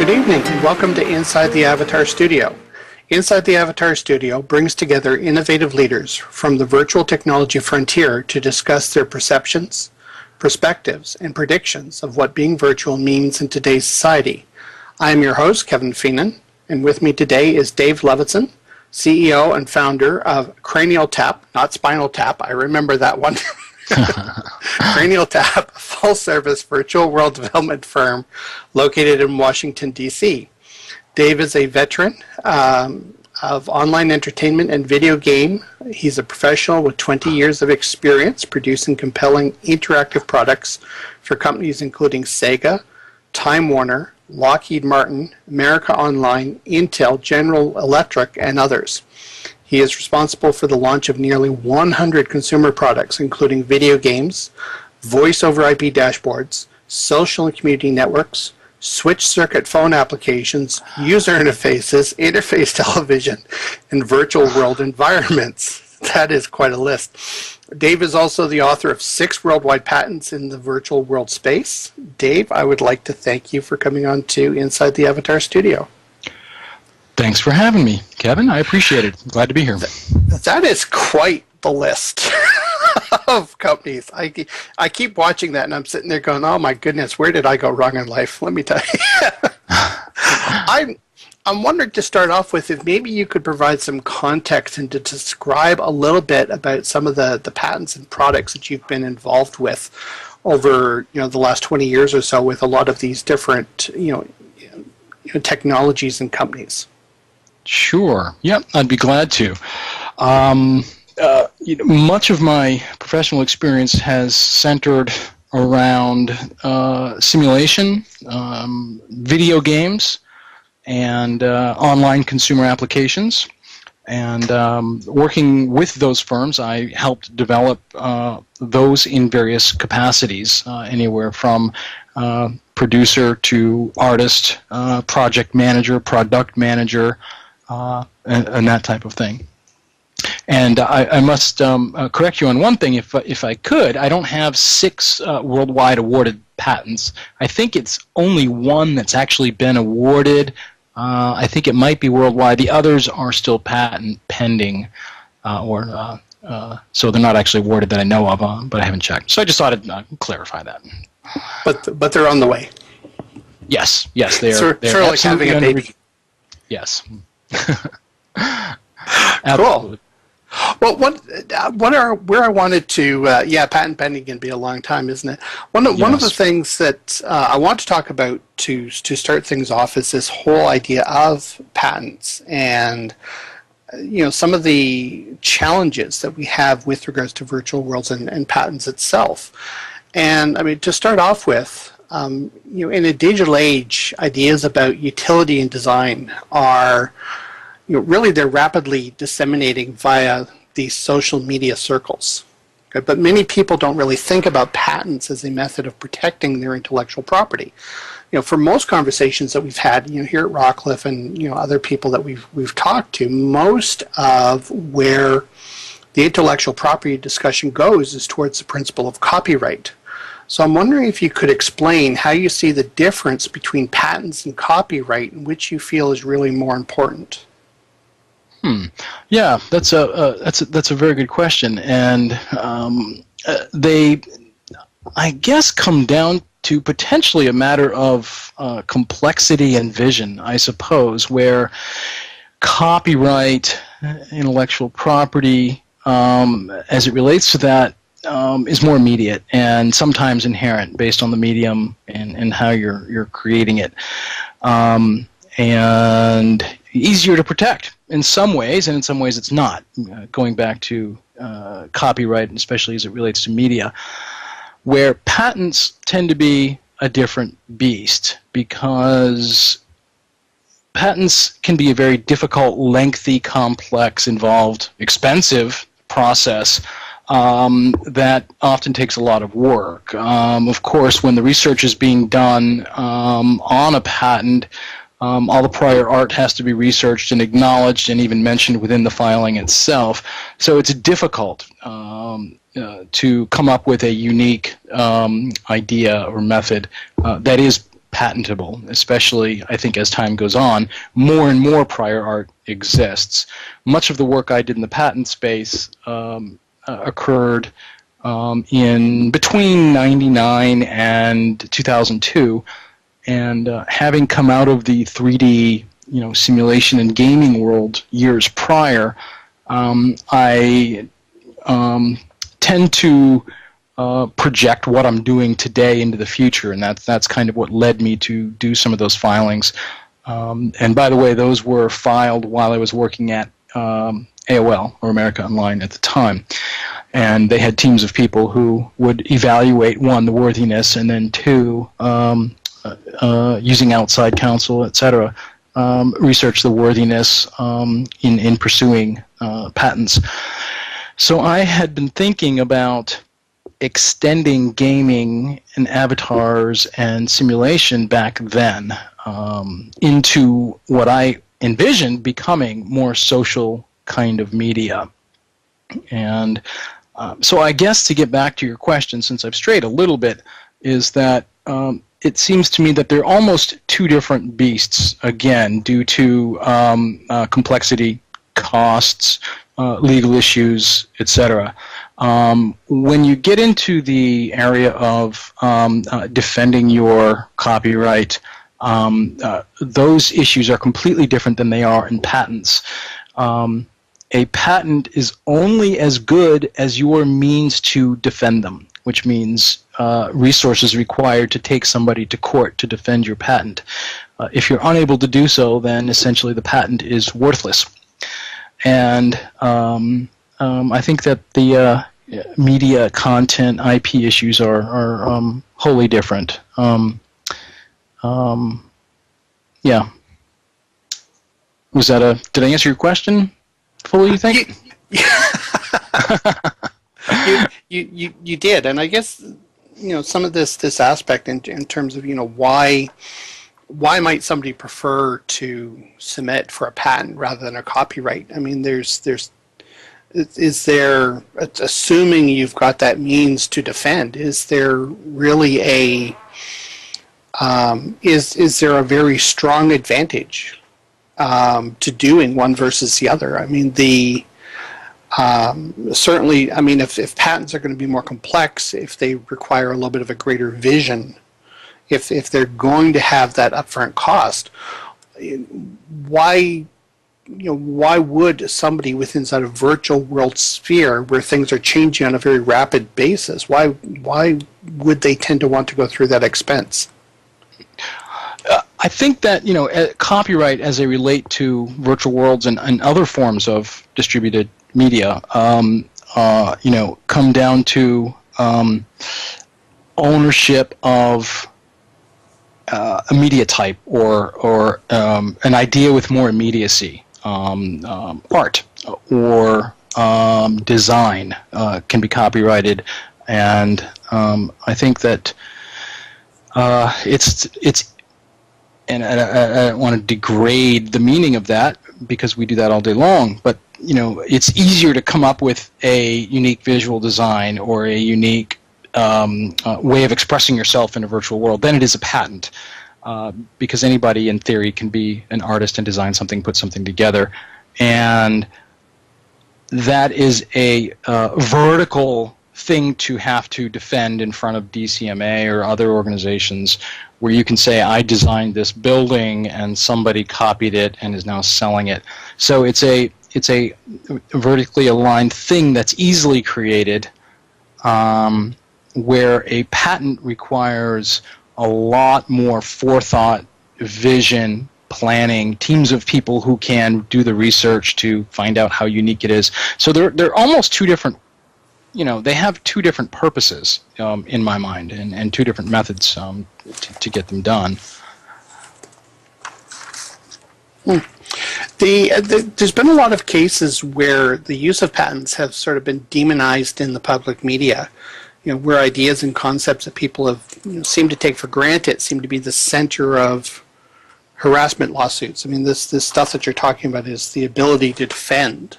Good evening and welcome to Inside the Avatar Studio. Inside the Avatar Studio brings together innovative leaders from the virtual technology frontier to discuss their perceptions, perspectives, and predictions of what being virtual means in today's society. I am your host, Kevin Feenan, and with me today is Dave Levinson, CEO and founder of Cranial Tap, not Spinal Tap. I remember that one. Cranial Tap, a full-service virtual world development firm located in Washington, D.C. Dave is a veteran of online entertainment and video game. He's a professional with 20 years of experience producing compelling interactive products for companies including Sega, Time Warner, Lockheed Martin, America Online, Intel, General Electric, and others. He is responsible for the launch of nearly 100 consumer products, including video games, voice over IP dashboards, social and community networks, switch circuit phone applications, user interfaces, interface television, and virtual world environments. That is quite a list. Dave is also the author of 6 worldwide patents in the virtual world space. Dave, I would like to thank you for coming on to Inside the Avatar Studio. Thanks for having me, Kevin. I appreciate it. Glad to be here. That is quite the list of companies. I keep watching that, and I'm sitting there going, oh my goodness, where did I go wrong in life? Let me tell you. I'm wondering to start off with if maybe you could provide some context and to describe a little bit about some of the patents and products that you've been involved with over the last 20 years or so with a lot of these different technologies and companies. Sure. Yep, I'd be glad to. Much of my professional experience has centered around simulation, video games, and online consumer applications. And working with those firms, I helped develop those in various capacities, anywhere from producer to artist, project manager, product manager, and that type of thing. And I must correct you on one thing, if I could. I don't have 6 worldwide awarded patents. I think it's only one that's actually been awarded. I think it might be worldwide. The others are still patent pending, so they're not actually awarded that I know of, but I haven't checked. So I just thought I'd clarify that. But they're on the way. Yes, they are. They're like having a baby. Yes. Cool. Well, where I wanted to, patent pending can be a long time, isn't it? One of the things that I want to talk about to start things off is this whole idea of patents and some of the challenges that we have with regards to virtual worlds and patents itself. And I mean, to start off with, in a digital age, ideas about utility and design are, really they're rapidly disseminating via these social media circles. Okay? But many people don't really think about patents as a method of protecting their intellectual property. For most conversations that we've had, here at Rockcliffe and other people that we've talked to, most of where the intellectual property discussion goes is towards the principle of copyright. So I'm wondering if you could explain how you see the difference between patents and copyright and which you feel is really more important. Yeah, that's a very good question, and they, I guess, come down to potentially a matter of complexity and vision, I suppose, where copyright, intellectual property, as it relates to that, is more immediate and sometimes inherent based on the medium and how you're creating it, and easier to protect in some ways, and in some ways it's not. Going back to copyright, especially as it relates to media, where patents tend to be a different beast because patents can be a very difficult, lengthy, complex, involved, expensive process that often takes a lot of work. Of course, when the research is being done on a patent, all the prior art has to be researched and acknowledged and even mentioned within the filing itself. So it's difficult to come up with a unique idea or method that is patentable, especially, I think, as time goes on, more and more prior art exists. Much of the work I did in the patent space occurred in between 99 and 2002, and having come out of the 3D simulation and gaming world years prior, I tend to project what I'm doing today into the future, and that's kind of what led me to do some of those filings. And by the way, those were filed while I was working at AOL, or America Online at the time. And they had teams of people who would evaluate, one, the worthiness, and then two, using outside counsel, etc., research the worthiness in pursuing patents. So I had been thinking about extending gaming and avatars and simulation back then into what I envisioned becoming more social kind of media. And so I guess, to get back to your question, since I've strayed a little bit, is that it seems to me that they're almost two different beasts, again, due to complexity, costs, legal issues, etc. When you get into the area of defending your copyright, those issues are completely different than they are in patents. A patent is only as good as your means to defend them, which means resources required to take somebody to court to defend your patent. If you're unable to do so, then essentially the patent is worthless. And I think that the media content IP issues are wholly different. Yeah. Was that did I answer your question fully, you think? You did, and I guess some of this aspect in terms of why might somebody prefer to submit for a patent rather than a copyright? I mean, is there, assuming you've got that means to defend, is there really is there a very strong advantage to doing one versus the other? I mean, certainly, I mean, if patents are going to be more complex, if they require a little bit of a greater vision, if they're going to have that upfront cost, why would somebody within a virtual world sphere where things are changing on a very rapid basis, why would they tend to want to go through that expense? I think that copyright, as they relate to virtual worlds and other forms of distributed media, come down to ownership of a media type or an idea with more immediacy. Art or design can be copyrighted, and I think that it's and I don't want to degrade the meaning of that, because we do that all day long, but it's easier to come up with a unique visual design or a unique way of expressing yourself in a virtual world than it is a patent, because anybody in theory can be an artist and design something, put something together, and that is a vertical thing to have to defend in front of DCMA or other organizations, where you can say, I designed this building and somebody copied it and is now selling it. So it's a vertically aligned thing that's easily created, where a patent requires a lot more forethought, vision, planning, teams of people who can do the research to find out how unique it is. So they're almost two different, they have two different purposes in my mind, and two different methods to get them done. There's been a lot of cases where the use of patents have sort of been demonized in the public media, where ideas and concepts that people have seem to take for granted seem to be the center of harassment lawsuits. I mean, this stuff that you're talking about is the ability to defend.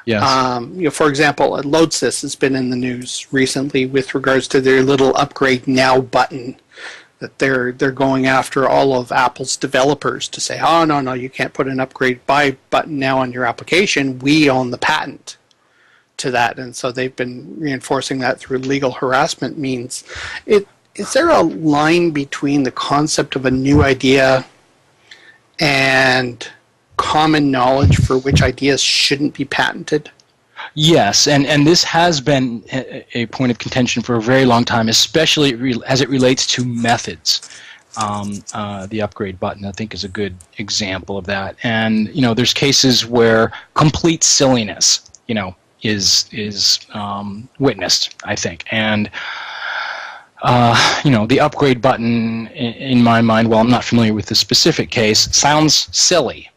Yes. For example, Loadsys has been in the news recently with regards to their little upgrade now button that they're going after all of Apple's developers to say, oh, no, you can't put an upgrade by button now on your application. We own the patent to that. And so they've been reinforcing that through legal harassment means. Is there a line between the concept of a new idea and common knowledge for which ideas shouldn't be patented? Yes, and this has been a point of contention for a very long time, especially as it relates to methods. The upgrade button, I think, is a good example of that. And there's cases where complete silliness, is witnessed, I think. And the upgrade button, in my mind, while I'm not familiar with the specific case, sounds silly.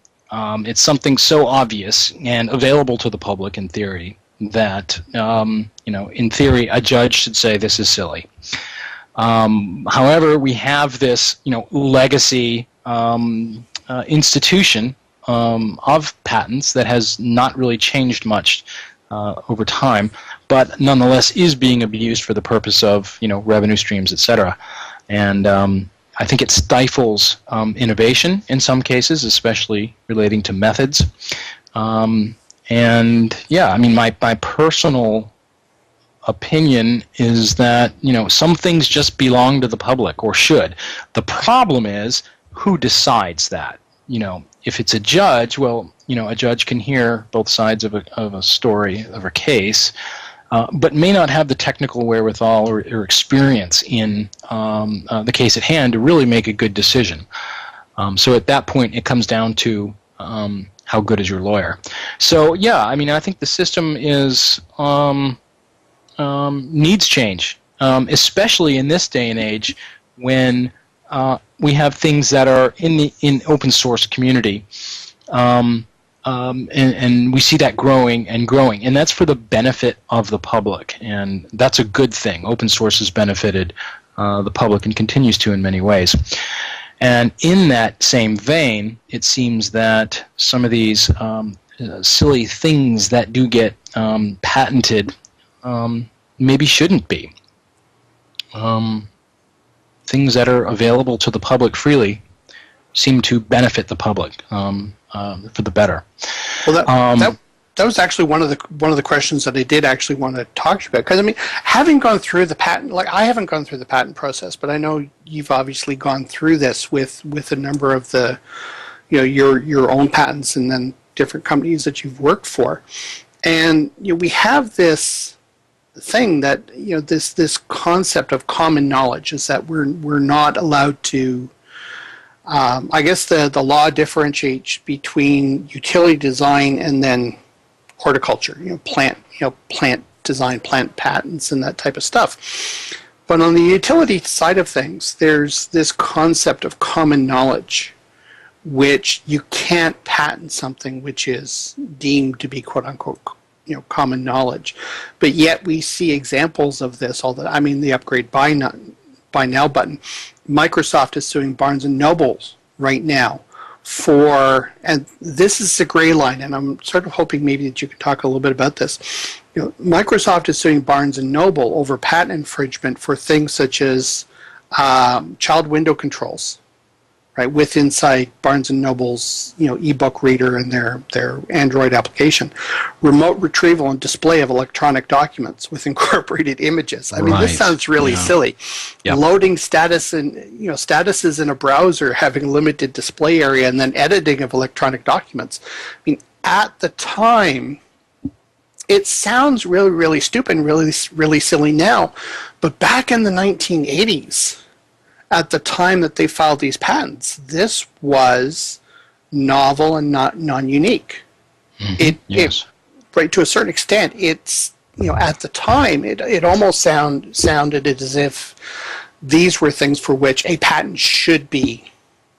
It's something so obvious and available to the public in theory that, in theory, a judge should say this is silly. However, we have this, legacy institution of patents that has not really changed much over time, but nonetheless is being abused for the purpose of, revenue streams, etc. And I think it stifles innovation in some cases, especially relating to methods. My personal opinion is that, some things just belong to the public, or should. The problem is, who decides that? If it's a judge, well, a judge can hear both sides of a story, of a case, but may not have the technical wherewithal or experience in the case at hand to really make a good decision. So at that point, it comes down to how good is your lawyer. So yeah, I think the system is needs change, especially in this day and age when we have things that are in open source community. And we see that growing and growing, and that's for the benefit of the public, and that's a good thing. Open source has benefited the public and continues to in many ways. And in that same vein, it seems that some of these silly things that do get patented maybe shouldn't be. Things that are available to the public freely seem to benefit the public for the better. Well, that was actually one of the questions that I did actually want to talk to you about, because having gone through the patent, I haven't gone through the patent process, but I know you've obviously gone through this with a number of the your own patents and then different companies that you've worked for, and we have this thing that this concept of common knowledge is that we're not allowed to. I guess the law differentiates between utility design and then horticulture, plant design, plant patents, and that type of stuff. But on the utility side of things, there's this concept of common knowledge, which you can't patent something which is deemed to be quote unquote common knowledge. But yet we see examples of this all the the upgrade buy now button. Microsoft is suing Barnes & Noble right now and this is the gray line, and I'm sort of hoping maybe that you can talk a little bit about this. Microsoft is suing Barnes & Noble over patent infringement for things such as child window controls, right, with inside Barnes & Noble's ebook reader and their Android application, remote retrieval and display of electronic documents with incorporated images. This sounds really silly. Yep. Loading status and statuses in a browser, having limited display area, and then editing of electronic documents. At the time, it sounds really, really stupid and really, really silly now, but back in the 1980s. At the time that they filed these patents, this was novel and not non-unique. Mm-hmm. It right, to a certain extent, it's at the time it almost sounded as if these were things for which a patent should be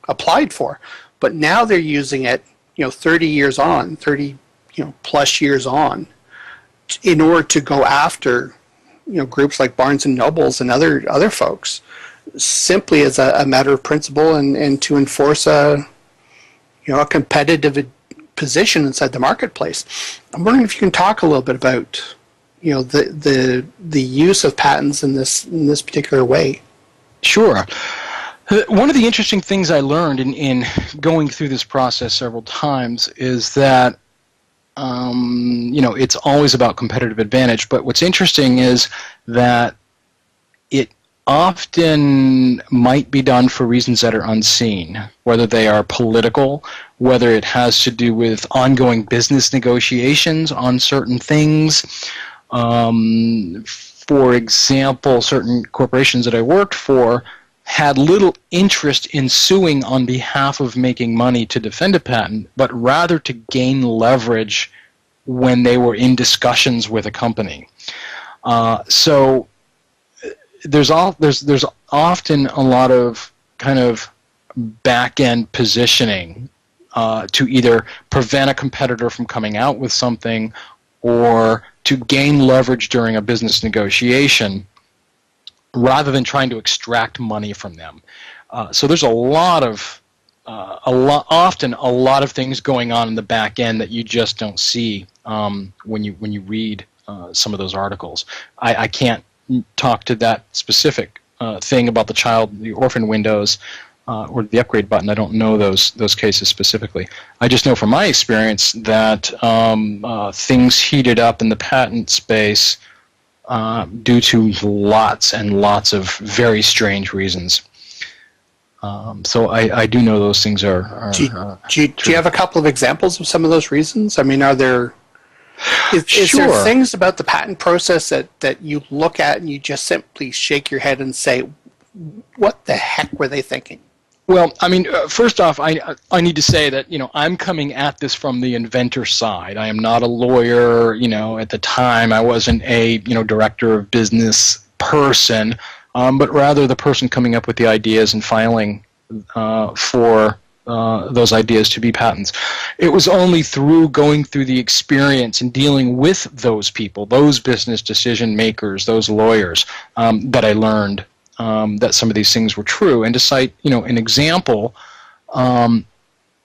applied for. But now they're using it 30 plus years on, in order to go after groups like Barnes & Nobles and other folks, simply as a matter of principle and to enforce a competitive position inside the marketplace. I'm wondering if you can talk a little bit about the use of patents in this particular way. Sure. One of the interesting things I learned in going through this process several times is that it's always about competitive advantage. But what's interesting is that it often might be done for reasons that are unseen, whether they are political, whether it has to do with ongoing business negotiations on certain things. For example, certain corporations that I worked for had little interest in suing on behalf of making money to defend a patent, but rather to gain leverage when they were in discussions with a company. So there's often a lot of kind of back-end positioning to either prevent a competitor from coming out with something or to gain leverage during a business negotiation, rather than trying to extract money from them. So there's often a lot of things going on in the back end that you just don't see when you read some of those articles. I can't talk to that specific thing about the orphan windows or the upgrade button. I don't know those cases specifically. I just know from my experience that things heated up in the patent space due to lots and lots of very strange reasons. So I do know those things are do you have a couple of examples of some of those reasons? I mean, is Sure. there things about the patent process that you look at and you just simply shake your head and say, what the heck were they thinking? Well, I mean, first off, I need to say that, I'm coming at this from the inventor side. I am not a lawyer. At the time, I wasn't a, director of business person, but rather the person coming up with the ideas and filing for those ideas to be patents. It was only through going through the experience and dealing with those people, those business decision makers, those lawyers, that I learned that some of these things were true. And to cite, an example,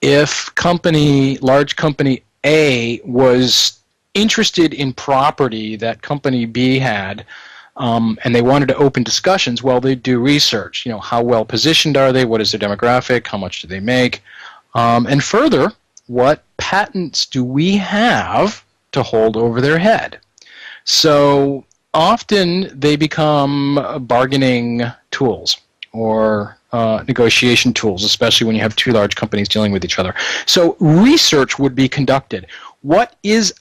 if large company A was interested in property that company B had, and they wanted to open discussions, well, they'd do research. How well positioned are they? What is their demographic? How much do they make? And further, what patents do we have to hold over their head? So often they become bargaining tools or negotiation tools, especially when you have two large companies dealing with each other. So research would be conducted. What is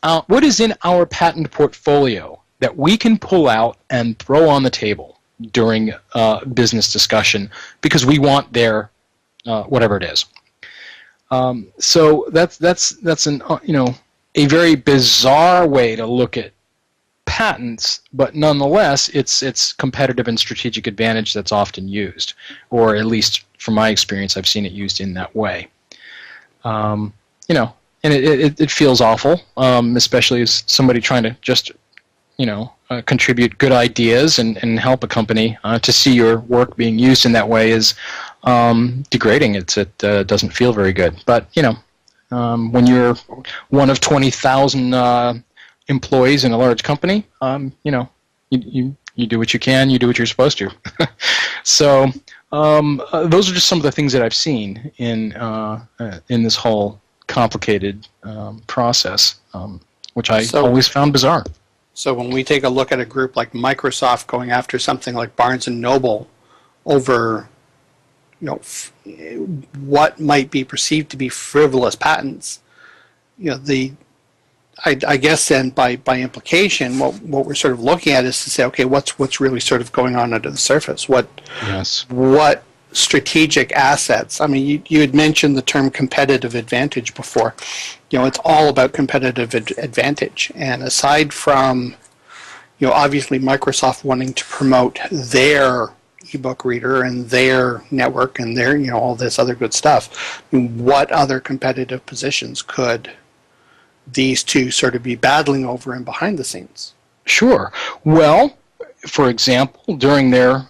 in our patent portfolio that we can pull out and throw on the table during business discussion because we want their whatever it is. So that's an a very bizarre way to look at patents, but nonetheless, it's competitive and strategic advantage that's often used, or at least from my experience, I've seen it used in that way. And it feels awful, especially as somebody trying to just contribute good ideas and help a company to see your work being used in that way is degrading. It doesn't feel very good. But when you're one of 20,000 employees in a large company, you do what you can, you do what you're supposed to. So those are just some of the things that I've seen in this whole complicated process, which I always found bizarre. So when we take a look at a group like Microsoft going after something like Barnes & Noble over what might be perceived to be frivolous patents, I guess then by implication, what we're sort of looking at is to say, okay, what's really sort of going on under the surface? What strategic assets? I mean, you had mentioned the term competitive advantage before. It's all about competitive advantage. And aside from, obviously Microsoft wanting to promote their ebook reader and their network and their, all this other good stuff, what other competitive positions could these two sort of be battling over and behind the scenes? Sure. Well, for example, during their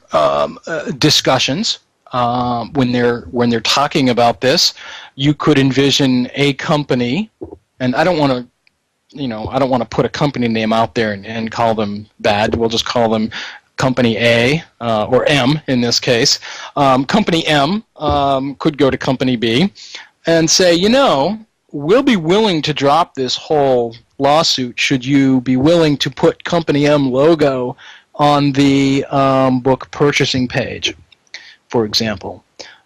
discussions, when they're talking about this, you could envision a company, and I don't want to put a company name out there and call them bad. We'll just call them Company A, or M in this case, Company M could go to Company B and say, we'll be willing to drop this whole lawsuit should you be willing to put Company M logo on the book purchasing page, for example.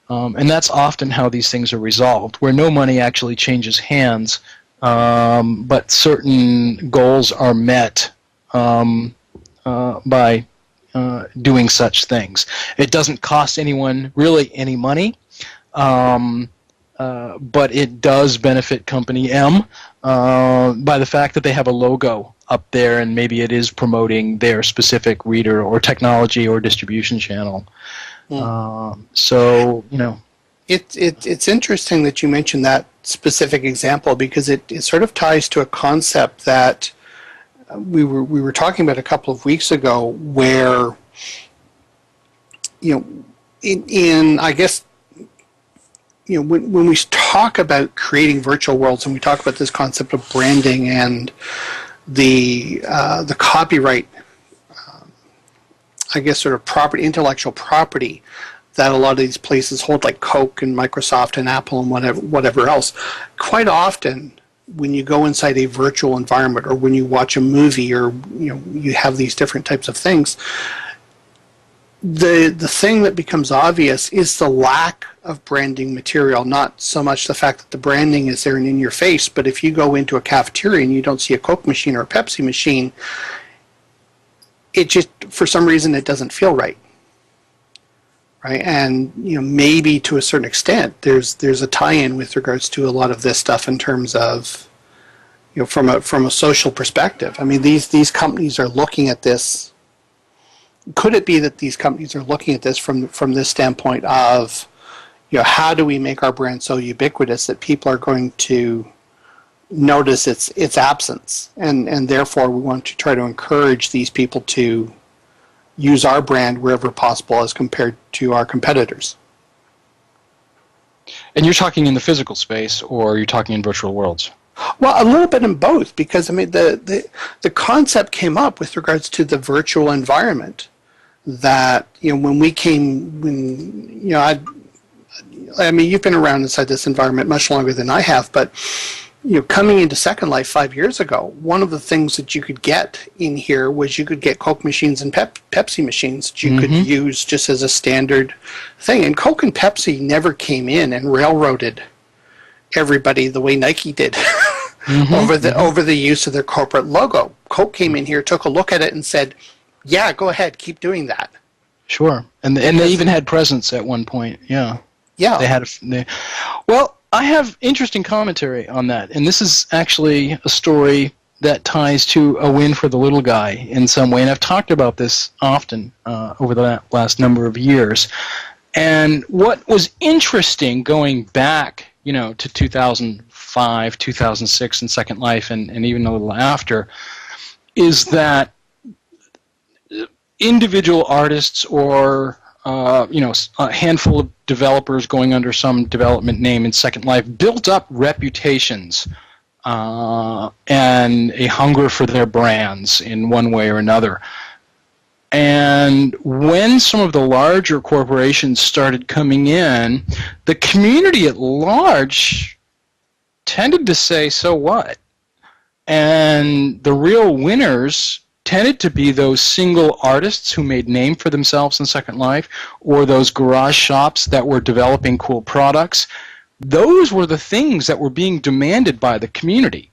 And that's often how these things are resolved, where no money actually changes hands, but certain goals are met by doing such things. It doesn't cost anyone really any money, but it does benefit Company M by the fact that they have a logo up there, and maybe it is promoting their specific reader or technology or distribution channel. It's interesting that you mentioned that specific example, because it sort of ties to a concept that we were talking about a couple of weeks ago, where when we talk about creating virtual worlds, and we talk about this concept of branding and the copyright, intellectual property that a lot of these places hold, like Coke and Microsoft and Apple and whatever else. Quite often, when you go inside a virtual environment, or when you watch a movie, or you have these different types of things, the thing that becomes obvious is the lack of branding material, not so much the fact that the branding is there and in your face, but if you go into a cafeteria and you don't see a Coke machine or a Pepsi machine, it just, for some reason, it doesn't feel right. Right? And maybe to a certain extent there's a tie-in with regards to a lot of this stuff in terms of from a social perspective. I mean, these companies are looking at this. Could it be that these companies are looking at this from this standpoint of how do we make our brand so ubiquitous that people are going to notice its absence, and therefore we want to try to encourage these people to use our brand wherever possible as compared to our competitors. And you're talking in the physical space, or you're talking in virtual worlds? Well, a little bit in both, because I mean the concept came up with regards to the virtual environment. That when you've been around inside this environment much longer than I have, but coming into Second Life 5 years ago, one of the things that you could get in here was you could get Coke machines and Pepsi machines that you could use just as a standard thing. And Coke and Pepsi never came in and railroaded everybody the way Nike did over the use of their corporate logo. Coke came in here, took a look at it, and said, "Yeah, go ahead, keep doing that." Sure, and they even had presence at one point. Yeah. They had well. I have interesting commentary on that, and this is actually a story that ties to a win for the little guy in some way, and I've talked about this often over the last number of years. And what was interesting going back, to 2005, 2006 in Second Life, and even a little after, is that individual artists or a handful of developers going under some development name in Second Life built up reputations and a hunger for their brands in one way or another. And when some of the larger corporations started coming in, the community at large tended to say, "So what?" And the real winners tended to be those single artists who made name for themselves in Second Life, or those garage shops that were developing cool products. Those were the things that were being demanded by the community.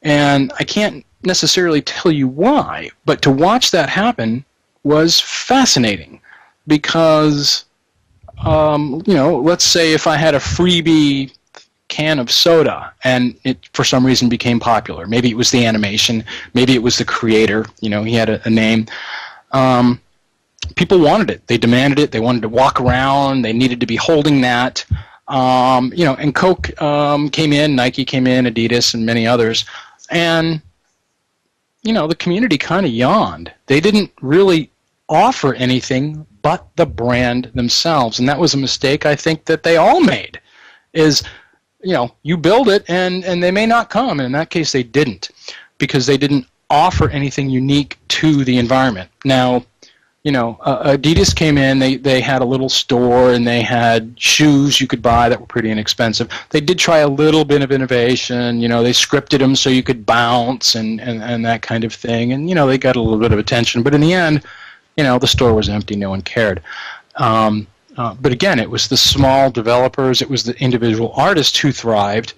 And I can't necessarily tell you why, but to watch that happen was fascinating, because let's say if I had a freebie can of soda and it for some reason became popular. Maybe it was the animation, maybe it was the creator, he had a name. People wanted it, they demanded it, they wanted to walk around, they needed to be holding that. And Coke came in, Nike came in, Adidas, and many others, and the community kind of yawned. They didn't really offer anything but the brand themselves, and that was a mistake I think that they all made, is you build it and they may not come, and in that case they didn't, because they didn't offer anything unique to the environment. Now, Adidas came in, they had a little store, and they had shoes you could buy that were pretty inexpensive. They did try a little bit of innovation. They scripted them so you could bounce and that kind of thing. And, they got a little bit of attention. But in the end, the store was empty. No one cared. But again, it was the small developers, it was the individual artists who thrived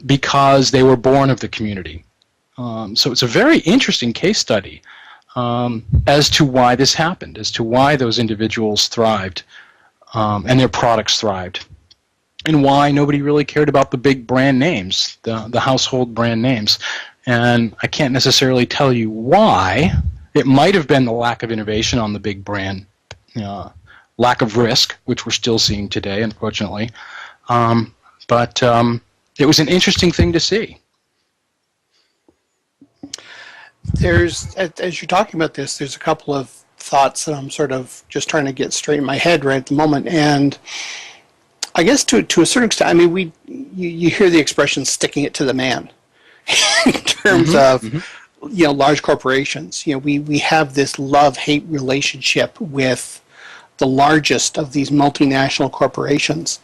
because they were born of the community. So it's a very interesting case study as to why this happened, as to why those individuals thrived and their products thrived, and why nobody really cared about the big brand names, the household brand names. And I can't necessarily tell you why. It might have been the lack of innovation on the big brand, lack of risk, which we're still seeing today, unfortunately. But it was an interesting thing to see. As you're talking about this, there's a couple of thoughts that I'm sort of just trying to get straight in my head right at the moment. And I guess to a certain extent, I mean, you hear the expression "sticking it to the man" in terms of large corporations. We have this love-hate relationship with the largest of these multinational corporations,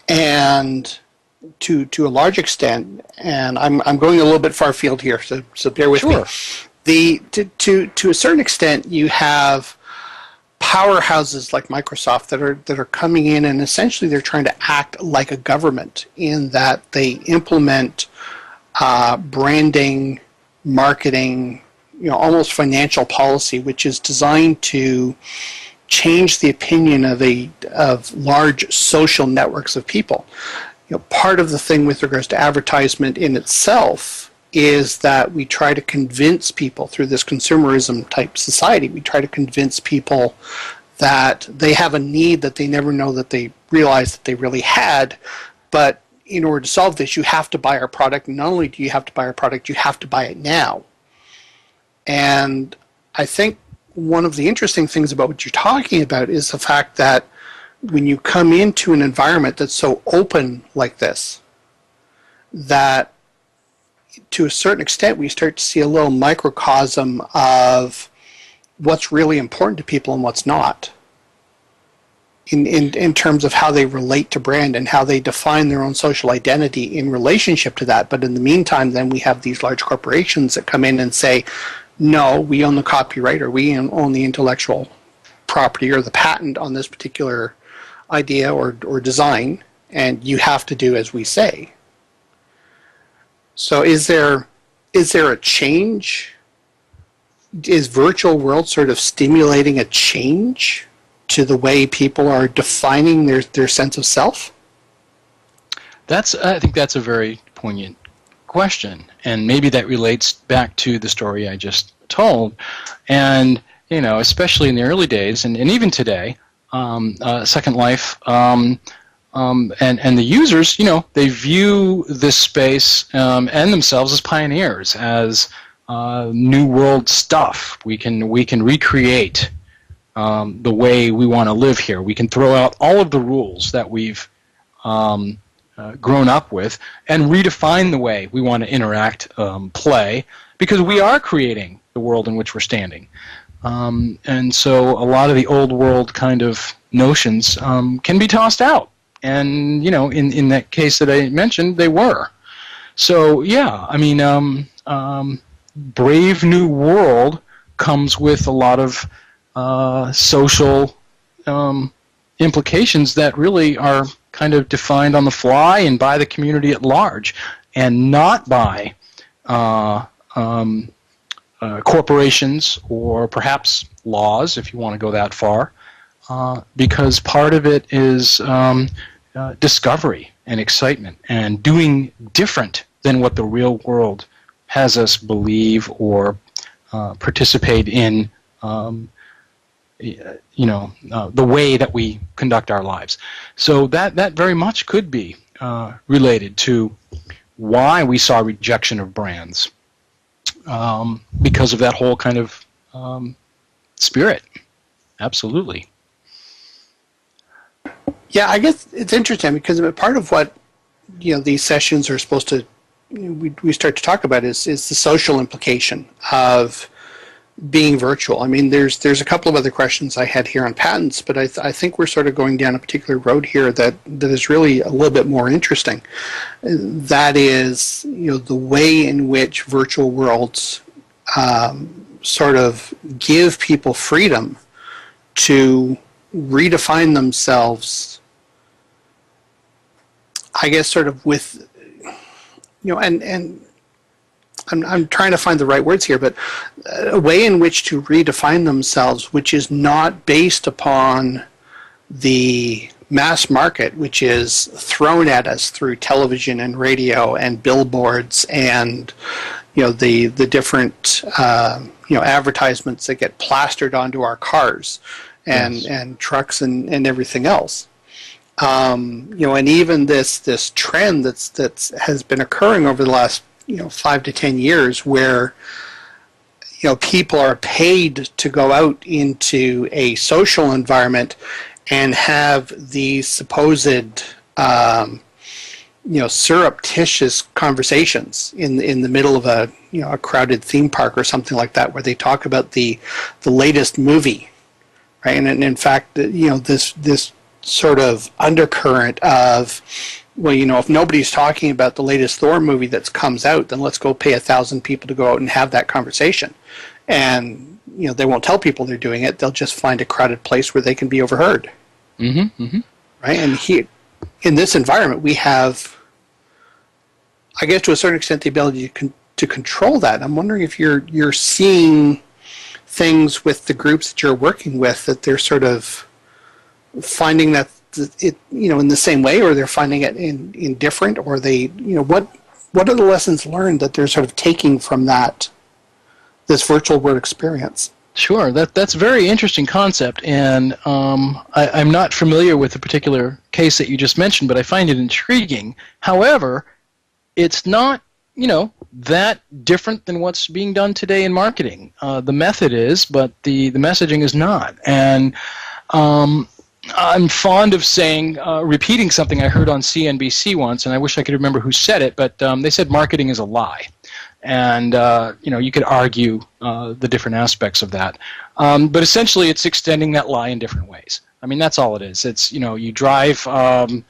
and to a large extent, and I'm going a little bit far field here, so bear with me. To a certain extent, you have powerhouses like Microsoft that are coming in, and essentially they're trying to act like a government in that they implement branding, marketing, almost financial policy, which is designed to change the opinion of large social networks of people. Part of the thing with regards to advertisement in itself is that we try to convince people through this consumerism type society. We try to convince people that they have a need that they never know that they realized that they really had. But in order to solve this, you have to buy our product. And not only do you have to buy our product, you have to buy it now. And I think one of the interesting things about what you're talking about is the fact that when you come into an environment that's so open like this, that to a certain extent we start to see a little microcosm of what's really important to people and what's not in terms of how they relate to brand and how they define their own social identity in relationship to that. But in the meantime, then we have these large corporations that come in and say, no, we own the copyright, or we own the intellectual property or the patent on this particular idea or design, and you have to do as we say. So is there a change? Is virtual world sort of stimulating a change to the way people are defining their sense of self? I think that's a very poignant question, and maybe that relates back to the story I just told. And especially in the early days, and even today, Second Life, and the users, they view this space and themselves as pioneers, as new world stuff. We can recreate the way we want to live here. We can throw out all of the rules that we've grown up with and redefine the way we want to interact, play, because we are creating the world in which we're standing. And so a lot of the old world kind of notions can be tossed out. And, in that case that I mentioned, they were. So, yeah, I mean, Brave New World comes with a lot of social implications that really are kind of defined on the fly and by the community at large, and not by corporations or perhaps laws, if you want to go that far, because part of it is discovery and excitement and doing different than what the real world has us believe or participate in, the way that we conduct our lives. So that very much could be related to why we saw rejection of brands, because of that whole kind of spirit. Absolutely. Yeah, I guess it's interesting because part of what these sessions are supposed to we start to talk about is the social implication of being virtual. I mean, there's a couple of other questions I had here on patents, but I think we're sort of going down a particular road here that is really a little bit more interesting. That is, the way in which virtual worlds sort of give people freedom to redefine themselves, I guess, sort of with, and I'm trying to find the right words here, but a way in which to redefine themselves, which is not based upon the mass market, which is thrown at us through television and radio and billboards and the different advertisements that get plastered onto our cars and trucks and everything else. And even this trend that's has been occurring over the last 5 to 10 years, where people are paid to go out into a social environment and have these supposed surreptitious conversations in the middle of a crowded theme park or something like that, where they talk about the latest movie, right? And in fact, this sort of undercurrent of, well, if nobody's talking about the latest Thor movie that comes out, then let's go pay 1,000 people to go out and have that conversation. And they won't tell people they're doing it. They'll just find a crowded place where they can be overheard. Mm-hmm, mm-hmm. Right? And here, in this environment, we have, I guess, to a certain extent, the ability to control that. I'm wondering if you're seeing things with the groups that you're working with, that they're sort of finding that it in the same way, or they're finding it in different, or they what are the lessons learned that they're sort of taking from this virtual world experience? Sure, that's a very interesting concept, and I'm not familiar with the particular case that you just mentioned, but I find it intriguing. However, it's not that different than what's being done today in marketing. The method is, but the messaging is not. And I'm fond of saying, repeating something I heard on CNBC once, and I wish I could remember who said it, but they said marketing is a lie. And, you could argue the different aspects of that. But essentially, it's extending that lie in different ways. I mean, that's all it is. It's, you drive on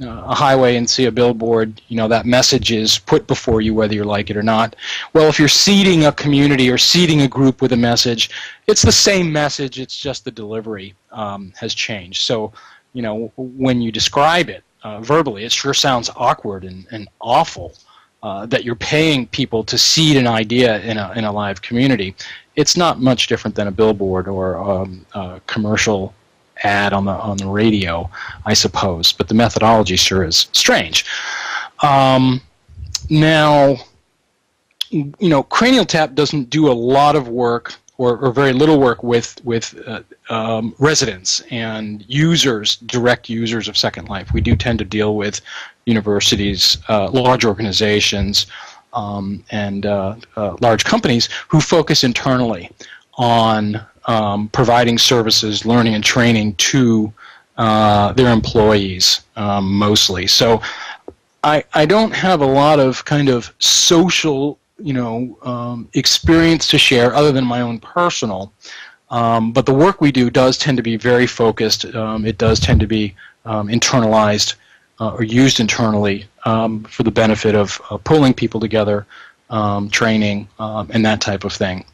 a highway and see a billboard, that message is put before you whether you like it or not. Well, if you're seeding a community or seeding a group with a message, it's the same message, it's just the delivery has changed. So, when you describe it verbally, it sure sounds awkward and awful that you're paying people to seed an idea in a live community. It's not much different than a billboard or a commercial ad on the radio, I suppose, but the methodology sure is strange. Now, Cranial Tap doesn't do a lot of work or very little work with residents and users, direct users of Second Life. We do tend to deal with universities, large organizations, and large companies who focus internally on providing services, learning, and training to their employees mostly. So I don't have a lot of kind of social, experience to share other than my own personal. But the work we do does tend to be very focused. It does tend to be internalized or used internally for the benefit of pulling people together, training, and that type of thing.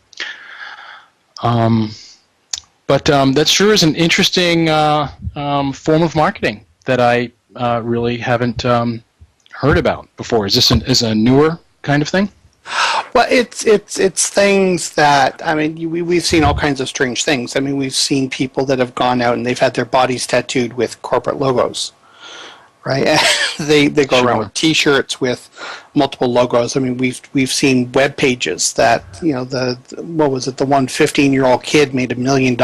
But that sure is an interesting form of marketing that I really haven't heard about before. Is this a newer kind of thing? Well, it's things that, I mean, we've seen all kinds of strange things. I mean, we've seen people that have gone out and they've had their bodies tattooed with corporate logos, right? they go around with T-shirts with multiple logos. I mean, we've seen web pages that, what was it? The one 15-year-old kid made $1 million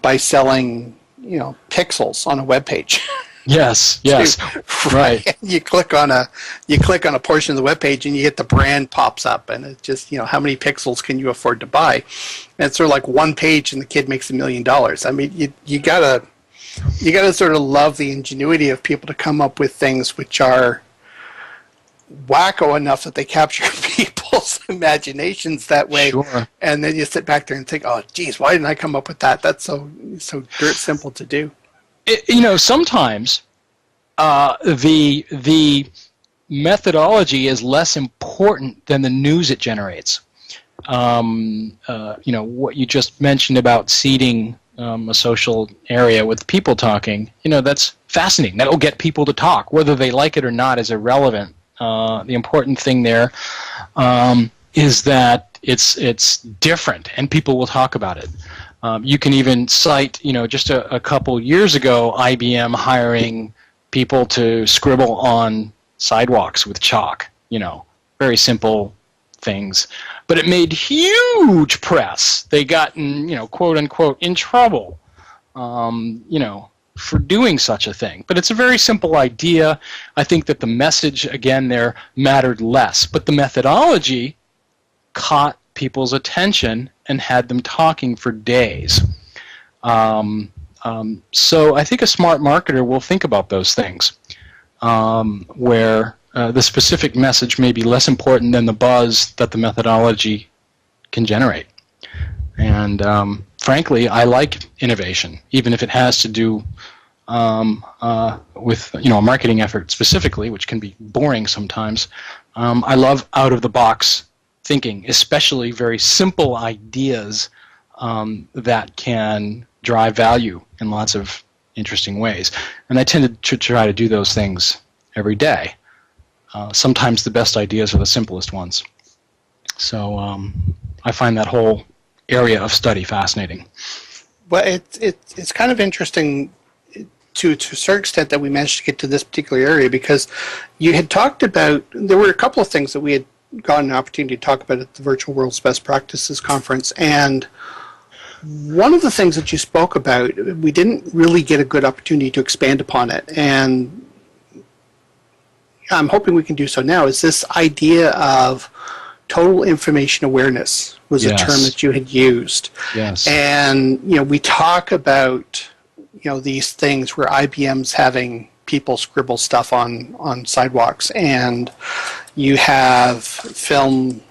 by selling, pixels on a web page. Yes, yes, right. You click on a portion of the web page and you get the brand pops up, and it's just, how many pixels can you afford to buy? And it's sort of like one page and the kid makes $1 million. I mean, you gotta sort of love the ingenuity of people to come up with things which are wacko enough that they capture people people's imaginations that way. Sure. And then you sit back there and think, oh, geez, why didn't I come up with that? That's so dirt simple to do. Sometimes the methodology is less important than the news it generates. What you just mentioned about seeding a social area with people talking, that's fascinating. That'll get people to talk. Whether they like it or not is irrelevant. The important thing there is that it's different, and people will talk about it. You can even cite, just a couple years ago, IBM hiring people to scribble on sidewalks with chalk. Very simple things, but it made huge press. They got quote unquote in trouble, for doing such a thing. But it's a very simple idea. I think that the message again there mattered less, but the methodology caught people's attention and had them talking for days. So I think a smart marketer will think about those things, where the specific message may be less important than the buzz that the methodology can generate. And frankly, I like innovation, even if it has to do with a marketing effort specifically, which can be boring sometimes. I love out-of-the-box thinking, especially very simple ideas that can drive value in lots of interesting ways. And I tend to try to do those things every day. Sometimes the best ideas are the simplest ones. So I find that whole area of study fascinating. Well, it's kind of interesting to a certain extent that we managed to get to this particular area, because you had talked about, there were a couple of things that we had gotten an opportunity to talk about at the Virtual World's Best Practices Conference, and one of the things that you spoke about, we didn't really get a good opportunity to expand upon it, and I'm hoping we can do so now, is this idea of total information awareness was a term that you had used. Yes. And, we talk about, these things where IBM's having people scribble stuff on sidewalks, and you have film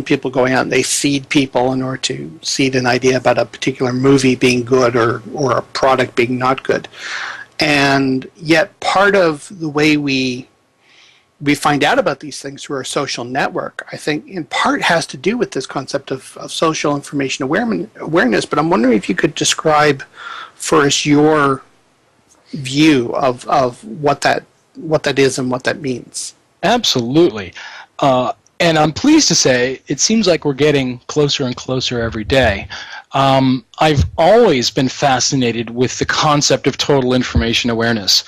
people going out and they seed people in order to seed an idea about a particular movie being good or a product being not good. And yet part of the way we find out about these things through our social network, I think in part has to do with this concept of social information awareness, but I'm wondering if you could describe for us your view of what that is and what that means. Absolutely. And I'm pleased to say it seems like we're getting closer and closer every day. I've always been fascinated with the concept of total information awareness,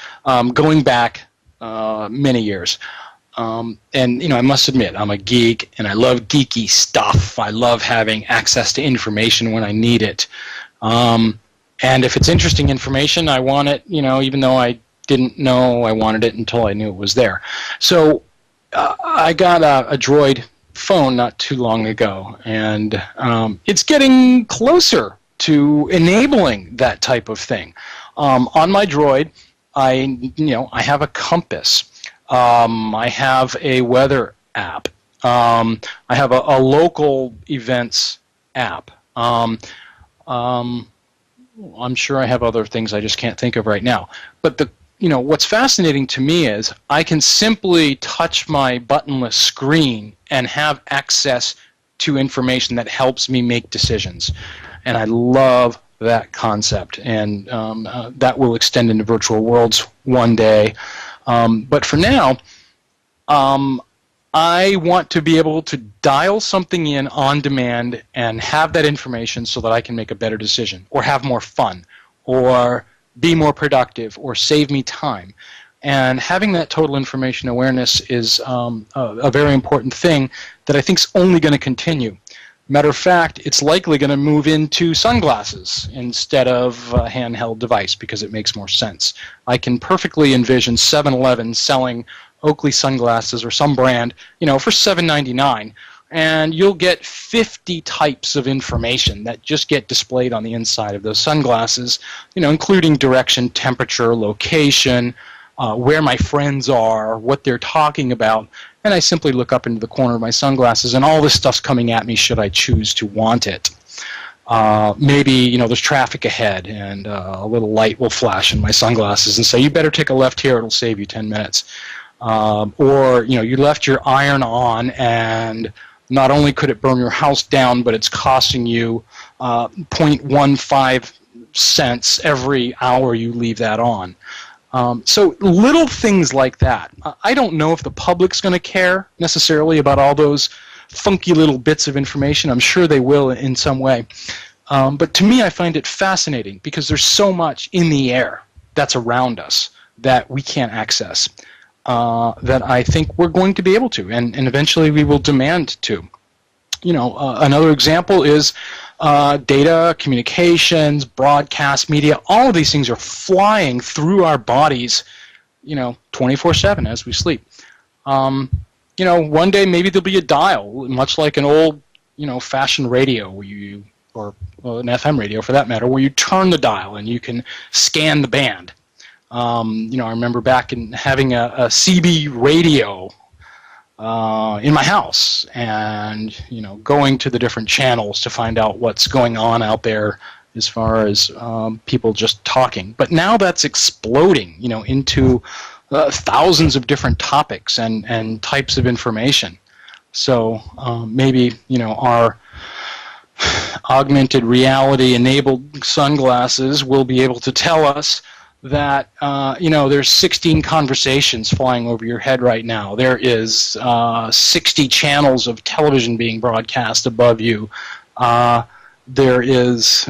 going back many years. And, I must admit, I'm a geek, and I love geeky stuff. I love having access to information when I need it. And if it's interesting information, I want it, even though I didn't know I wanted it until I knew it was there. So I got a Droid phone not too long ago, and it's getting closer to enabling that type of thing. On my Droid, I have a compass. I have a weather app. I have a local events app. I'm sure I have other things I just can't think of right now. But what's fascinating to me is I can simply touch my buttonless screen and have access to information that helps me make decisions. And I love that concept. And that will extend into virtual worlds one day. But for now, I want to be able to dial something in on demand and have that information so that I can make a better decision, or have more fun, or be more productive, or save me time. And having that total information awareness is a very important thing that I think is only going to continue. Matter of fact, it's likely going to move into sunglasses instead of a handheld device because it makes more sense. I can perfectly envision 7-Eleven selling Oakley sunglasses or some brand, for $7.99, and you'll get 50 types of information that just get displayed on the inside of those sunglasses, including direction, temperature, location, where my friends are, what they're talking about, and I simply look up into the corner of my sunglasses, and all this stuff's coming at me should I choose to want it. Maybe, there's traffic ahead, and a little light will flash in my sunglasses and say, you better take a left here, it'll save you 10 minutes. Or, you left your iron on, and not only could it burn your house down, but it's costing you 0.15 cents every hour you leave that on. So little things like that. I don't know if the public's going to care necessarily about all those funky little bits of information. I'm sure they will in some way. But to me, I find it fascinating because there's so much in the air that's around us that we can't access that I think we're going to be able to, and eventually we will demand to. Another example is data, communications, broadcast media. All of these things are flying through our bodies, 24/7 as we sleep. One day maybe there'll be a dial, much like an old, fashioned radio or an FM radio for that matter, where you turn the dial and you can scan the band. I remember back in having a CB radio in my house, and going to the different channels to find out what's going on out there as far as people just talking. But now that's exploding, into thousands of different topics and types of information. So maybe our augmented reality enabled sunglasses will be able to tell us that there's 16 conversations flying over your head right now. There is 60 channels of television being broadcast above you. There is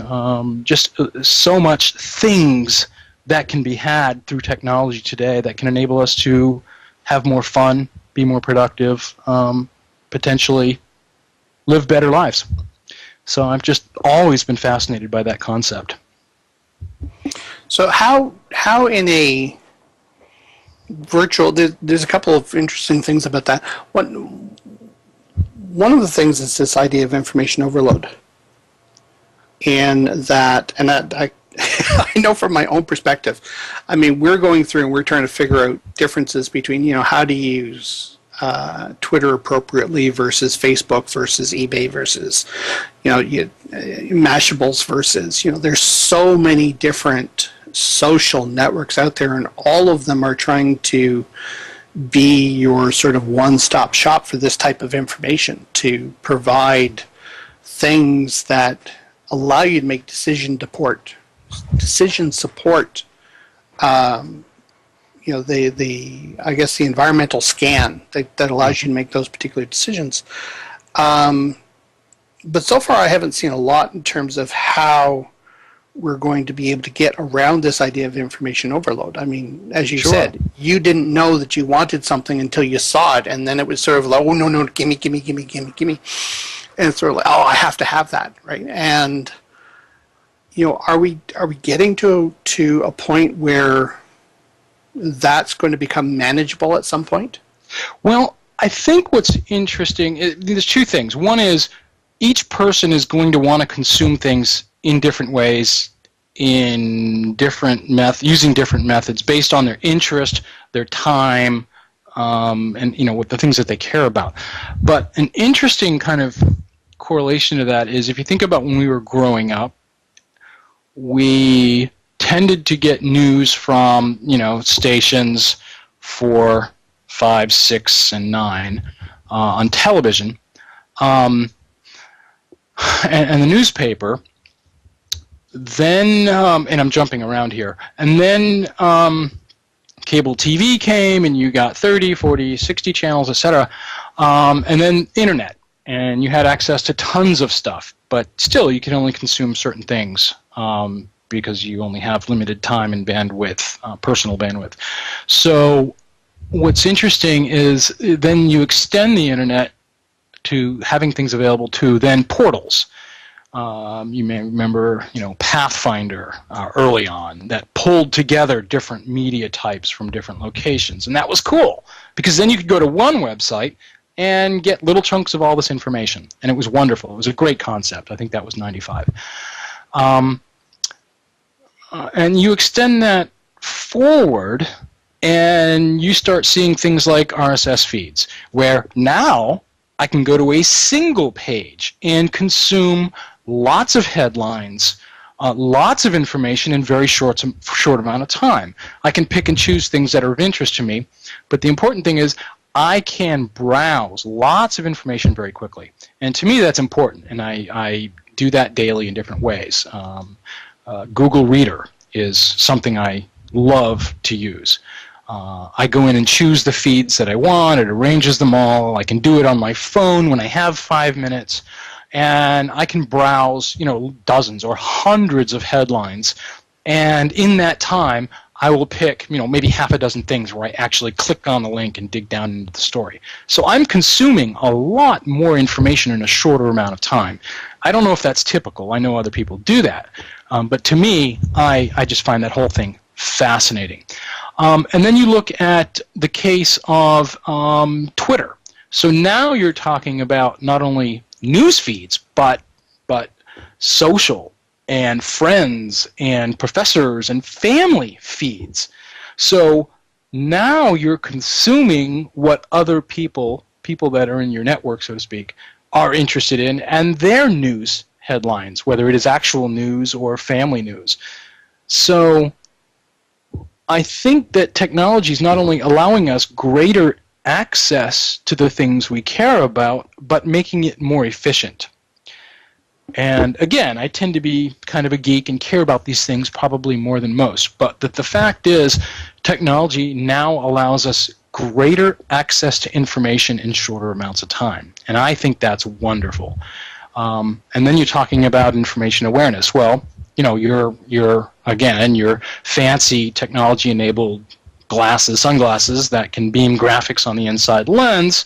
just so much things that can be had through technology today that can enable us to have more fun, be more productive, potentially live better lives. So I've just always been fascinated by that concept. So how in a virtual, there's a couple of interesting things about that. One of the things is this idea of information overload. And I I know from my own perspective, I mean, we're going through and we're trying to figure out differences between, how to use Twitter appropriately versus Facebook versus eBay versus, Mashables versus, there's so many different social networks out there, and all of them are trying to be your sort of one-stop shop for this type of information, to provide things that allow you to make decision support. The environmental scan that allows you to make those particular decisions. But so far I haven't seen a lot in terms of how we're going to be able to get around this idea of information overload. I mean, as you said, you didn't know that you wanted something until you saw it, and then it was sort of like, oh, no, gimme. And it's sort of like, oh, I have to have that, right? And, are we getting to a point where that's going to become manageable at some point? Well, I think what's interesting, there's two things. One is each person is going to want to consume things in different ways, in different using different methods based on their interest, their time, and what the things that they care about. But an interesting kind of correlation to that is if you think about when we were growing up, we tended to get news from stations 4, 5, 6, and 9 on television, and the newspaper. Then, and I'm jumping around here, and then cable TV came, and you got 30, 40, 60 channels, etc., and then internet, and you had access to tons of stuff, but still you can only consume certain things because you only have limited time and bandwidth, personal bandwidth. So what's interesting is then you extend the internet to having things available to then portals. You may remember, Pathfinder early on that pulled together different media types from different locations, and that was cool because then you could go to one website and get little chunks of all this information, and it was wonderful. It was a great concept. I think that was 95. And you extend that forward, and you start seeing things like RSS feeds, where now I can go to a single page and consume lots of headlines, lots of information in very short amount of time. I can pick and choose things that are of interest to me, but the important thing is I can browse lots of information very quickly. And to me, that's important, and I do that daily in different ways. Google Reader is something I love to use. I go in and choose the feeds that I want. It arranges them all. I can do it on my phone when I have 5 minutes, and I can browse, dozens or hundreds of headlines. And in that time, I will pick, maybe half a dozen things where I actually click on the link and dig down into the story. So I'm consuming a lot more information in a shorter amount of time. I don't know if that's typical. I know other people do that. But to me, I just find that whole thing fascinating. And then you look at the case of Twitter. So now you're talking about not only news feeds, but social and friends and professors and family feeds. So now you're consuming what other people that are in your network, so to speak, are interested in, and their news headlines, whether it is actual news or family news. So I think that technology is not only allowing us greater access to the things we care about, but making it more efficient. And again, I tend to be kind of a geek and care about these things probably more than most, but the fact is technology now allows us greater access to information in shorter amounts of time. And I think that's wonderful. And then you're talking about information awareness. Well, your fancy technology-enabled sunglasses that can beam graphics on the inside lens,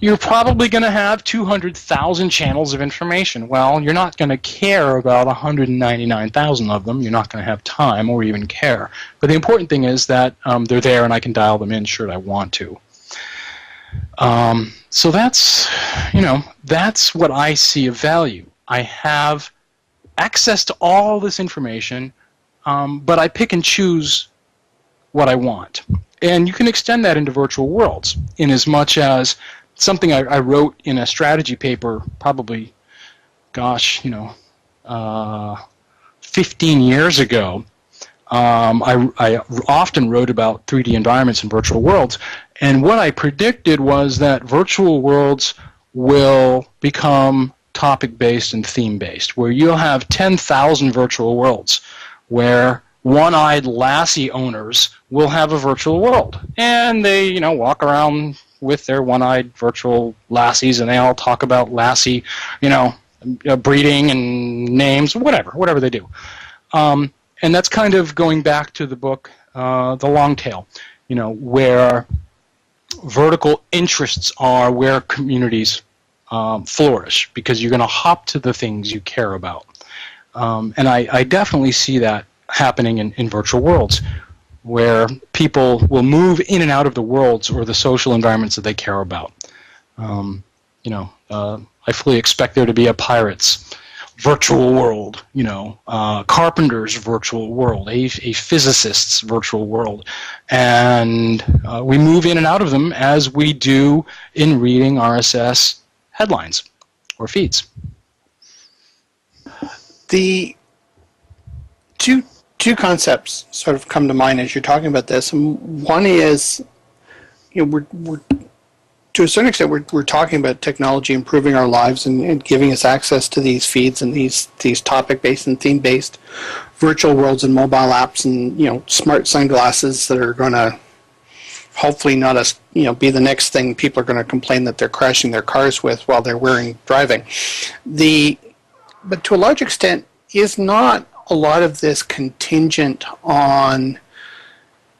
you're probably going to have 200,000 channels of information. Well, you're not going to care about 199,000 of them. You're not going to have time or even care. But the important thing is that they're there and I can dial them in should I want to. So that's what I see of value. I have access to all this information, but I pick and choose what I want. And you can extend that into virtual worlds in as much as something I wrote in a strategy paper probably, 15 years ago. I often wrote about 3D environments and virtual worlds, and what I predicted was that virtual worlds will become topic-based and theme-based, where you'll have 10,000 virtual worlds where one-eyed lassie owners will have a virtual world, and they walk around with their one-eyed virtual lassies, and they all talk about lassie, breeding and names, whatever they do. And that's kind of going back to the book, The Long Tail, where vertical interests are where communities flourish, because you're going to hop to the things you care about. And I definitely see that happening in virtual worlds, where people will move in and out of the worlds or the social environments that they care about. I fully expect there to be a pirate's virtual world, carpenter's virtual world, a physicist's virtual world, and we move in and out of them as we do in reading RSS headlines or feeds. The two concepts sort of come to mind as you're talking about this. And one is, we're to a certain extent we're talking about technology improving our lives and giving us access to these feeds and these topic-based and theme-based virtual worlds and mobile apps and smart sunglasses that are going to hopefully not be the next thing people are going to complain that they're crashing their cars with while they're driving. But to a large extent, is not a lot of this contingent on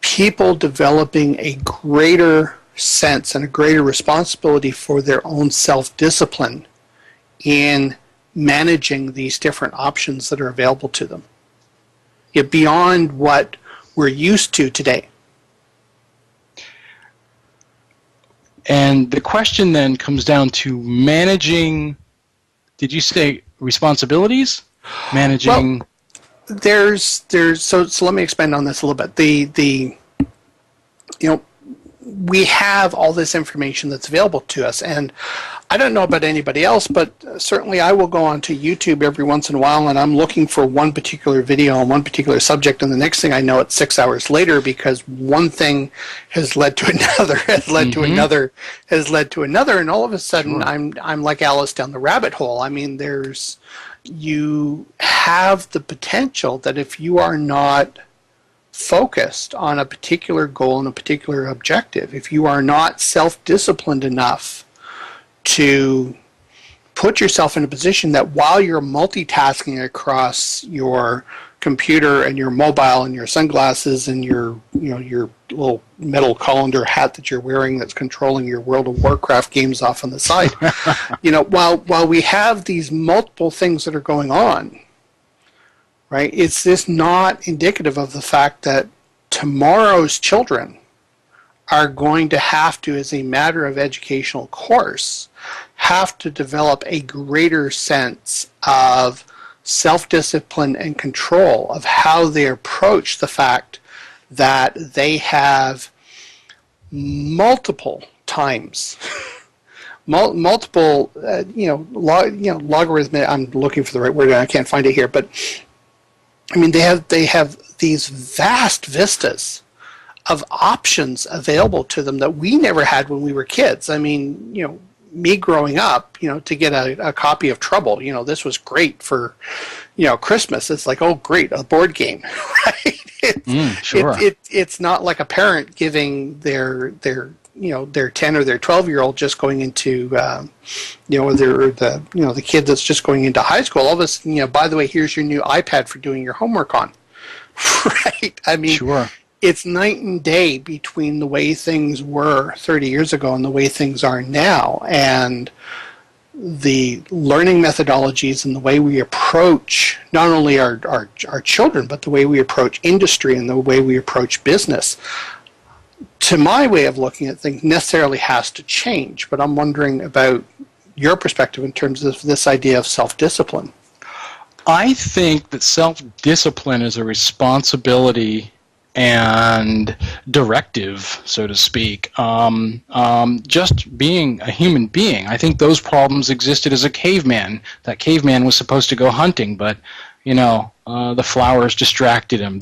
people developing a greater sense and a greater responsibility for their own self-discipline in managing these different options that are available to them, beyond what we're used to today? And the question then comes down to managing, did you say responsibilities? Managing... Well, so let me expand on this a little bit. you know, we have all this information that's available to us. And I don't know about anybody else, but certainly I will go onto YouTube every once in a while, and I'm looking for one particular video on one particular subject, and the next thing I know, it's 6 hours later, because one thing has led to another, has led to another, has led to another, and all of a sudden I'm like Alice down the rabbit hole. I mean, you have the potential that if you are not focused on a particular goal and a particular objective, if you are not self-disciplined enough to put yourself in a position that while you're multitasking across your computer and your mobile and your sunglasses and your little metal colander hat that you're wearing that's controlling your World of Warcraft games off on the side, while we have these multiple things that are going on, right? It's this not indicative of the fact that tomorrow's children are going to have to, as a matter of educational course, have to develop a greater sense of self-discipline and control of how they approach the fact that they have multiple times logarithmic, I'm looking for the right word and I can't find it here, but I mean, they have these vast vistas of options available to them that we never had when we were kids. I mean, me growing up, to get a copy of Trouble, this was great for, Christmas. It's like, oh, great, a board game, right? It's not like a parent giving their 10 or their 12-year-old just going into, the kid that's just going into high school. All of a sudden, by the way, here's your new iPad for doing your homework on, right? I mean, it's night and day between the way things were 30 years ago and the way things are now. And the learning methodologies and the way we approach not only our children, but the way we approach industry and the way we approach business, to my way of looking at things, necessarily has to change. But I'm wondering about your perspective in terms of this idea of self-discipline. I think that self-discipline is a responsibility and directive, so to speak. Just being a human being. I think those problems existed as a caveman. That caveman was supposed to go hunting, but the flowers distracted him.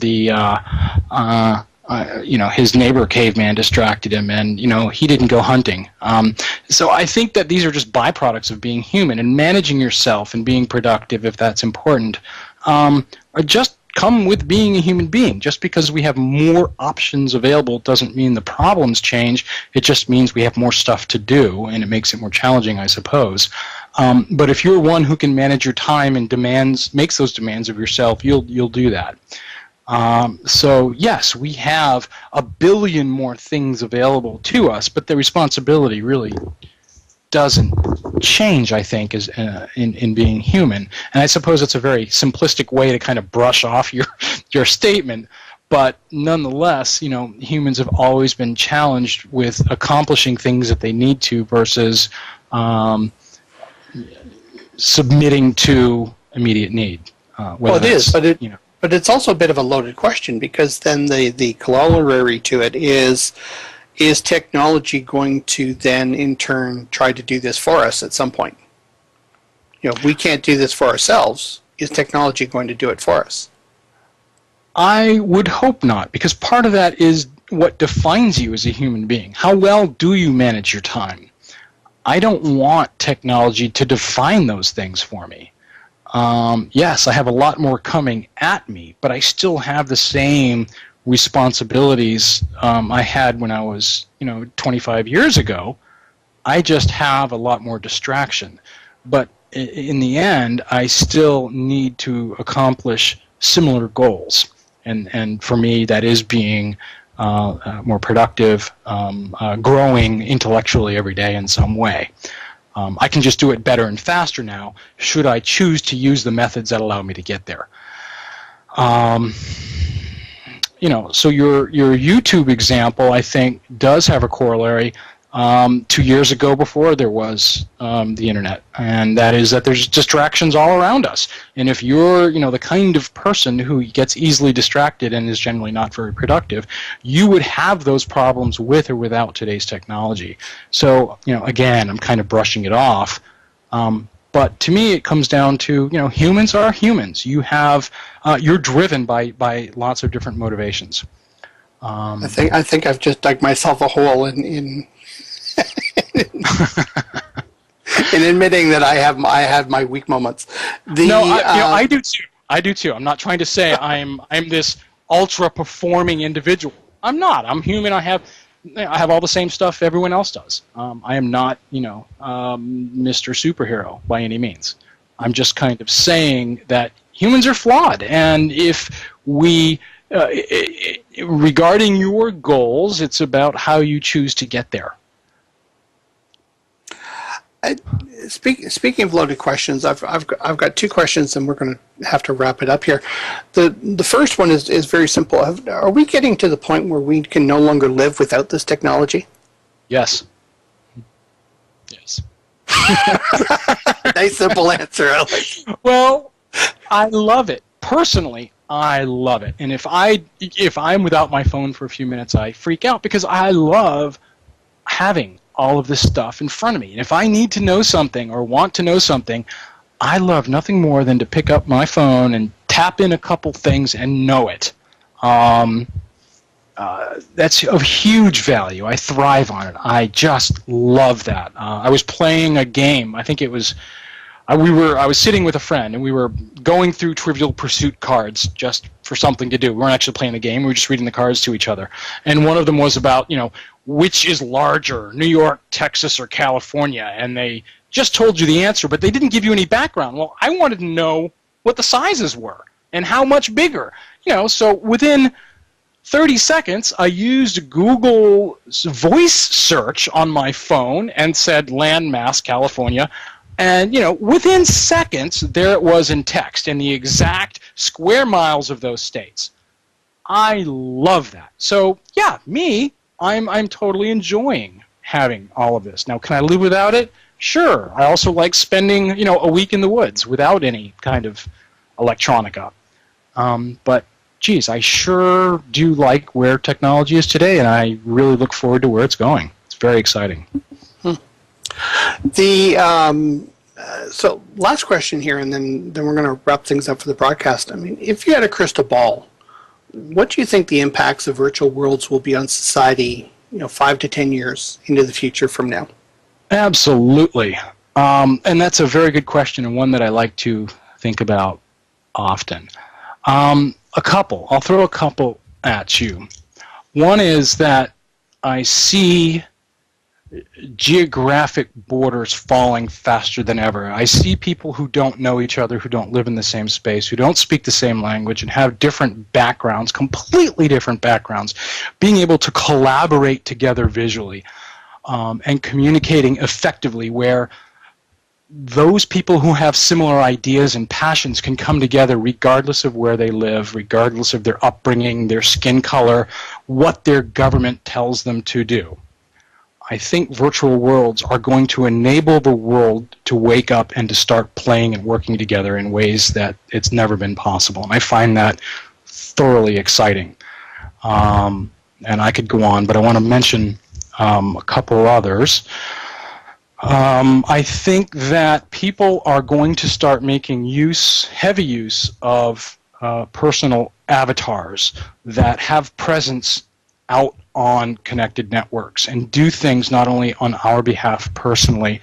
His neighbor caveman distracted him, and he didn't go hunting. So I think that these are just byproducts of being human, and managing yourself and being productive, if that's important, are just come with being a human being. Just because we have more options available doesn't mean the problems change. It just means we have more stuff to do, and it makes it more challenging, I suppose. But if you're one who can manage your time and makes those demands of yourself, you'll do that. So yes, we have a billion more things available to us, but the responsibility really doesn't change, I think, is in being human. And I suppose it's a very simplistic way to kind of brush off your statement, but nonetheless, humans have always been challenged with accomplishing things that they need to versus submitting to immediate need. Well, it is, but it's also a bit of a loaded question, because then the corollary to it is technology going to then in turn try to do this for us at some point? If we can't do this for ourselves, is technology going to do it for us? I would hope not, because part of that is what defines you as a human being. How well do you manage your time? I don't want technology to define those things for me. Yes, I have a lot more coming at me, but I still have the same responsibilities I had when I was, 25 years ago. I just have a lot more distraction. But in the end, I still need to accomplish similar goals. And for me, that is being more productive, growing intellectually every day in some way. I can just do it better and faster now, should I choose to use the methods that allow me to get there. So your YouTube example, I think, does have a corollary. 2 years ago before there was the internet, and that is that there's distractions all around us. And if you're, the kind of person who gets easily distracted and is generally not very productive, you would have those problems with or without today's technology. So, again, I'm kind of brushing it off. But to me, it comes down to, humans are humans. You're driven by lots of different motivations. I think I've just dug myself a hole in in admitting that I have my weak moments. I do too. I do too. I'm not trying to say I'm this ultra performing individual. I'm not. I'm human. I have all the same stuff everyone else does. I am not, Mr. Superhero by any means. I'm just kind of saying that humans are flawed, and if we, regarding your goals, it's about how you choose to get there. Speaking of loaded questions, I've got two questions, and we're going to have to wrap it up here. The first one is very simple. Are we getting to the point where we can no longer live without this technology? Yes. Yes. Nice simple answer, Alex. Well, I love it. Personally, I love it. And if I'm without my phone for a few minutes, I freak out because I love having all of this stuff in front of me. And if I need to know something or want to know something, I love nothing more than to pick up my phone and tap in a couple things and know it. That's of huge value. I thrive on it. I just love that. I was playing a game. I think it was I was sitting with a friend, and we were going through Trivial Pursuit cards just for something to do. We weren't actually playing the game. We were just reading the cards to each other. And one of them was about, which is larger, New York, Texas, or California? And they just told you the answer, but they didn't give you any background. Well, I wanted to know what the sizes were and how much bigger. So within 30 seconds, I used Google's voice search on my phone and said landmass, California. And, within seconds, there it was in text and the exact square miles of those states. I love that. So, yeah, I'm totally enjoying having all of this. Now, can I live without it? Sure. I also like spending, a week in the woods without any kind of electronica. But, geez, I sure do like where technology is today, and I really look forward to where it's going. It's very exciting. So last question here, and then we're going to wrap things up for the broadcast. I mean, if you had a crystal ball, what do you think the impacts of virtual worlds will be on society, 5 to 10 years into the future from now? Absolutely. And that's a very good question, and one that I like to think about often. I'll throw a couple at you. One is that I see geographic borders falling faster than ever. I see people who don't know each other, who don't live in the same space, who don't speak the same language, and have different backgrounds, completely different backgrounds, being able to collaborate together visually and communicating effectively, where those people who have similar ideas and passions can come together regardless of where they live, regardless of their upbringing, their skin color, what their government tells them to do. I think virtual worlds are going to enable the world to wake up and to start playing and working together in ways that it's never been possible. And I find that thoroughly exciting. And I could go on, but I want to mention a couple others. I think that people are going to start making heavy use of personal avatars that have presence out on connected networks and do things not only on our behalf personally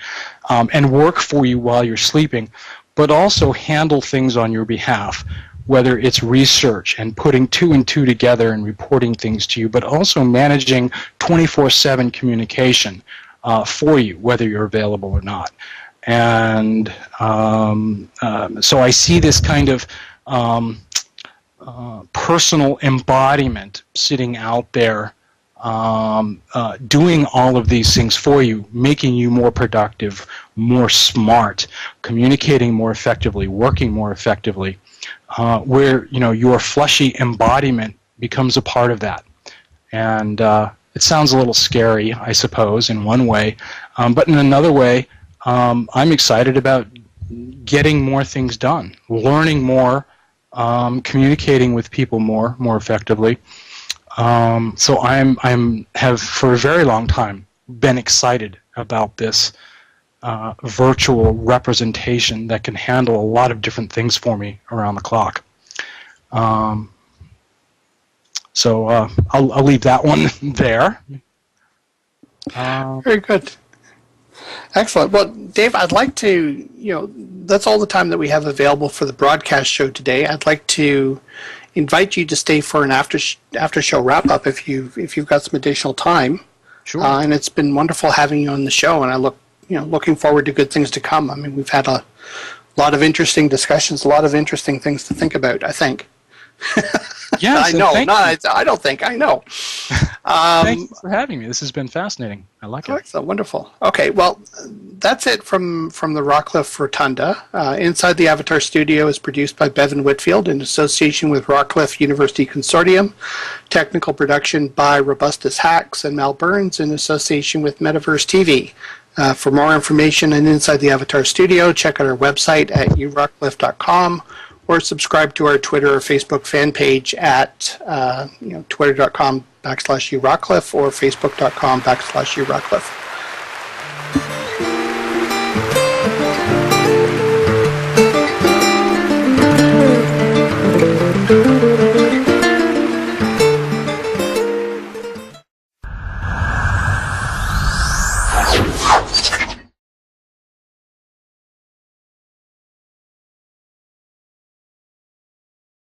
and work for you while you're sleeping, but also handle things on your behalf, whether it's research and putting two and two together and reporting things to you, but also managing 24/7 communication for you, whether you're available or not. And so I see this kind of personal embodiment sitting out there doing all of these things for you, making you more productive, more smart, communicating more effectively, working more effectively, where your fleshy embodiment becomes a part of that. And it sounds a little scary, I suppose, in one way, but in another way, I'm excited about getting more things done, learning more, communicating with people more effectively. So have for a very long time been excited about this virtual representation that can handle a lot of different things for me around the clock. So I'll leave that one there. Very good. Excellent. Well, Dave, I'd like to, that's all the time that we have available for the broadcast show today. I'd like to invite you to stay for an after show wrap up if you've got some additional time. Sure. And it's been wonderful having you on the show, and I looking forward to good things to come. I mean, we've had a lot of interesting discussions, a lot of interesting things to think about, I think. Yes, I know. I don't think. I know. Thank you for having me. This has been fascinating. I like it. Excellent. Wonderful. Okay, well, that's it from the Rockcliffe Rotunda. Inside the Avatar Studio is produced by Bevan Whitfield in association with Rockcliffe University Consortium. Technical production by Robustus Hacks and Mel Burns in association with Metaverse TV. For more information on Inside the Avatar Studio, check out our website at urockcliffe.com or subscribe to our Twitter or Facebook fan page at twitter.com/urockcliffe or facebook.com/urockcliffe.